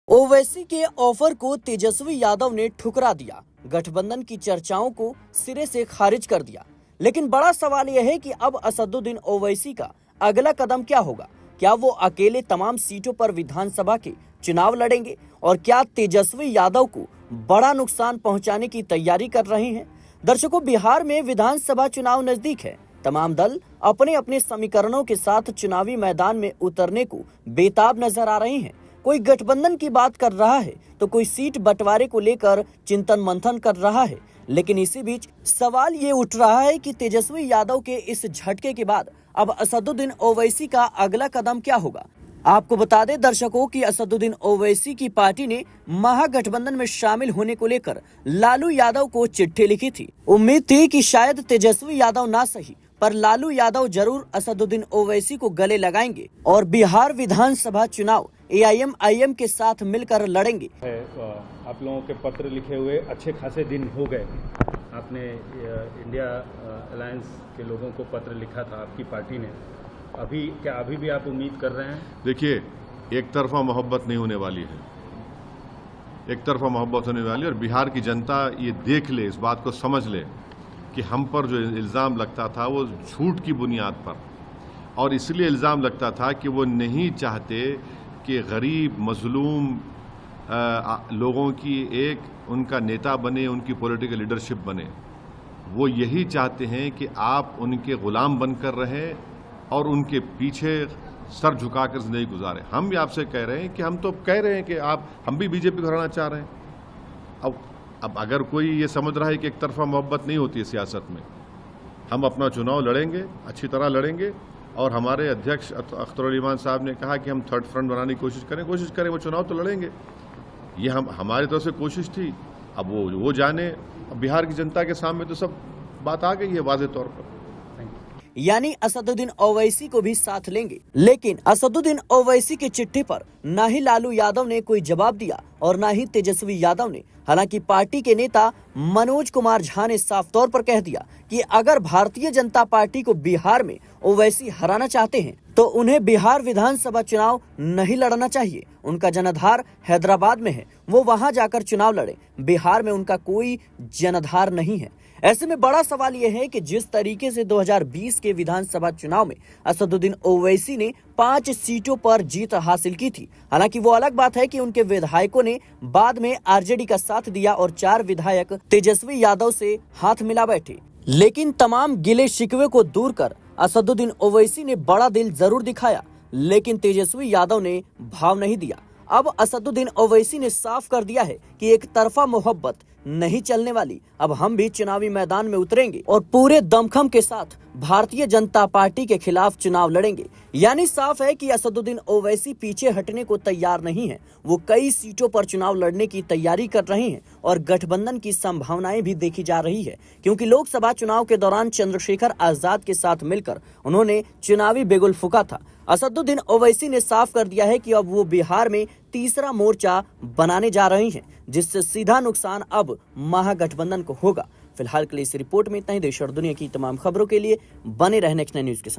ओवैसी के ऑफर को तेजस्वी यादव ने ठुकरा दिया। गठबंधन की चर्चाओं को सिरे से खारिज कर दिया। लेकिन बड़ा सवाल यह है कि अब असदुद्दीन ओवैसी का अगला कदम क्या होगा। क्या वो अकेले तमाम सीटों पर विधानसभा के चुनाव लड़ेंगे और क्या तेजस्वी यादव को बड़ा नुकसान पहुंचाने की तैयारी कर रहे हैं। दर्शकों, बिहार में विधानसभा चुनाव नजदीक है। तमाम दल अपने अपने समीकरणों के साथ चुनावी मैदान में उतरने को बेताब नजर आ रहे हैं। कोई गठबंधन की बात कर रहा है तो कोई सीट बंटवारे को लेकर चिंतन मंथन कर रहा है। लेकिन इसी बीच सवाल ये उठ रहा है कि तेजस्वी यादव के इस झटके के बाद अब असदुद्दीन ओवैसी का अगला कदम क्या होगा। आपको बता दें दर्शकों कि असदुद्दीन ओवैसी की पार्टी ने महागठबंधन में शामिल होने को लेकर लालू यादव को चिट्ठी लिखी थी। उम्मीद थी कि शायद तेजस्वी यादव ना सही पर लालू यादव जरूर असदुद्दीन ओवैसी को गले लगाएंगे और बिहार विधानसभा चुनाव AIM-IM के साथ मिलकर लड़ेंगे। आप लोगों के पत्र लिखे हुए अच्छे खासे दिन हो गए। आपने इंडिया अलायंस के लोगों को पत्र लिखा था आपकी पार्टी ने। अभी भी आप उम्मीद कर रहे हैं? देखिए, एक तरफा मोहब्बत नहीं होने वाली है, एक तरफा मोहब्बत होने वाली है और बिहार की जनता ये देख ले, इस बात को समझ ले कि हम पर जो इल्ज़ाम लगता था वो झूठ की बुनियाद पर, और इसलिए इल्ज़ाम लगता था कि वो नहीं चाहते कि गरीब मजलूम लोगों की एक उनका नेता बने, उनकी पॉलिटिकल लीडरशिप बने। वो यही चाहते हैं कि आप उनके गुलाम बनकर रहें और उनके पीछे सर झुकाकर जिंदगी गुजारें। हम भी आपसे कह रहे हैं कि हम तो कह रहे हैं कि हम भी बीजेपी को हराना चाह रहे हैं। अब अगर कोई ये समझ रहा है कि एक तरफा मोहब्बत नहीं होती है सियासत में, हम अपना चुनाव लड़ेंगे, अच्छी तरह लड़ेंगे। और हमारे अध्यक्ष अख्तर अली ईमान साहब ने कहा कि हम थर्ड फ्रंट बनाने की कोशिश करें, वो चुनाव तो लड़ेंगे। ये हमारी तरफ से कोशिश थी। अब वो जाने। अब बिहार की जनता के सामने तो सब बात आ गई है वाज़े तौर पर। यानी असदुद्दीन ओवैसी को भी साथ लेंगे। लेकिन असदुद्दीन ओवैसी की चिट्ठी पर न ही लालू यादव ने कोई जवाब दिया और न ही तेजस्वी यादव ने। हालांकि पार्टी के नेता मनोज कुमार झा ने साफ तौर पर कह दिया कि अगर भारतीय जनता पार्टी को बिहार में ओवैसी हराना चाहते हैं तो उन्हें बिहार विधानसभा चुनाव नहीं लड़ना चाहिए। उनका जनाधार हैदराबाद में है, वो वहां जाकर चुनाव लड़े। बिहार में उनका कोई जनाधार नहीं है। ऐसे में बड़ा सवाल यह है कि जिस तरीके से 2020 के विधानसभा चुनाव में असदुद्दीन ओवैसी ने 5 सीटों पर जीत हासिल की थी। हालांकि वो अलग बात है कि उनके विधायकों ने बाद में RJD का साथ दिया और 4 विधायक तेजस्वी यादव से हाथ मिला बैठे। लेकिन तमाम गिले शिकवे को दूर कर असदुद्दीन ओवैसी ने बड़ा दिल जरूर दिखाया, लेकिन तेजस्वी यादव ने भाव नहीं दिया। अब असदुद्दीन ओवैसी ने साफ कर दिया है कि एक तरफा मोहब्बत नहीं चलने वाली। अब हम भी चुनावी मैदान में उतरेंगे और पूरे दमखम के साथ भारतीय जनता पार्टी के खिलाफ चुनाव लड़ेंगे। यानी साफ है कि असदुद्दीन ओवैसी पीछे हटने को तैयार नहीं है। वो कई सीटों पर चुनाव लड़ने की तैयारी कर रहे हैं और गठबंधन की संभावनाएं भी देखी जा रही है, क्योंकि लोकसभा चुनाव के दौरान चंद्रशेखर आजाद के साथ मिलकर उन्होंने चुनावी बिगुल फूंका था। असदुद्दीन ओवैसी ने साफ कर दिया है कि अब वो बिहार में तीसरा मोर्चा बनाने जा रहे हैं, जिससे सीधा नुकसान अब महागठबंधन को होगा। फिलहाल के लिए इस रिपोर्ट में इतना ही। देश और दुनिया की तमाम खबरों के लिए बने रहें नेक्स्ट 9 न्यूज के साथ।